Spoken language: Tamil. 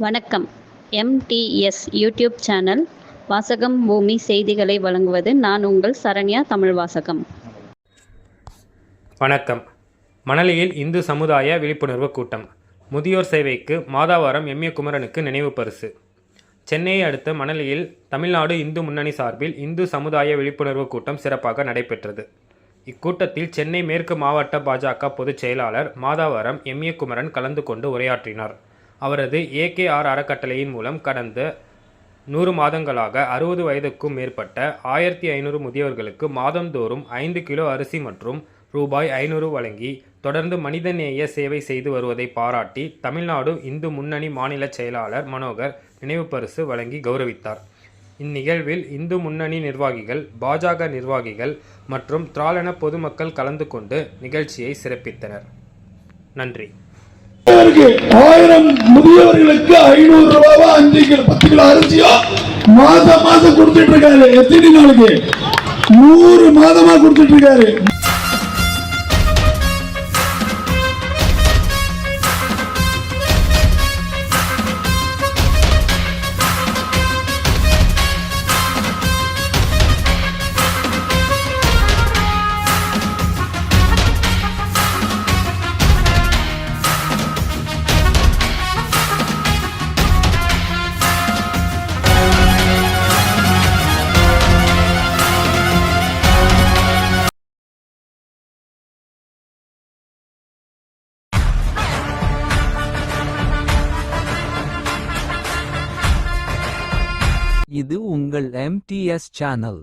வணக்கம். எம்டிஎஸ் யூடியூப் சேனல் வாசகம் பூமி செய்திகளை வழங்குவது நான் உங்கள் சரண்யா தமிழ் வாசகம். வணக்கம். மணலியில் இந்து சமுதாய விழிப்புணர்வு கூட்டம். முதியோர் சேவைக்கு மாதாவரம் எம். ஏ. குமரனுக்கு நினைவு பரிசு. சென்னையை அடுத்த மணலியில் தமிழ்நாடு இந்து முன்னணி சார்பில் இந்து சமுதாய விழிப்புணர்வு கூட்டம் சிறப்பாக நடைபெற்றது. இக்கூட்டத்தில் சென்னை மேற்கு மாவட்ட பாஜக பொதுச் செயலாளர் மாதாவரம் எம். ஏ. குமரன் கலந்து கொண்டு உரையாற்றினார். அவரது AKR அறக்கட்டளையின் மூலம் கடந்த 100 மாதங்களாக 60 வயதுக்கும் மேற்பட்ட 1500 முதியவர்களுக்கு மாதந்தோறும் 5 கிலோ அரிசி மற்றும் ரூபாய் 500 வழங்கி தொடர்ந்து மனிதநேய சேவை செய்து வருவதை பாராட்டி தமிழ்நாடு இந்து முன்னணி மாநில செயலாளர் மனோகர் நினைவு பரிசு வழங்கி கௌரவித்தார். இந்நிகழ்வில் இந்து முன்னணி நிர்வாகிகள், பாஜக நிர்வாகிகள் மற்றும் திராளன பொதுமக்கள் கலந்து கொண்டு நிகழ்ச்சியை சிறப்பித்தனர். நன்றி. 1000 முதியவர்களுக்கு 500 ரூபாவா 5 கிலோ 10 கிலோ அரிசியோ மாதம் கொடுத்துட்டு இருக்காரு. எத்தனை நாளுக்கு? 100 மாதமா கொடுத்துட்டு இருக்காரு. இது உங்கள் MTS சேனல்.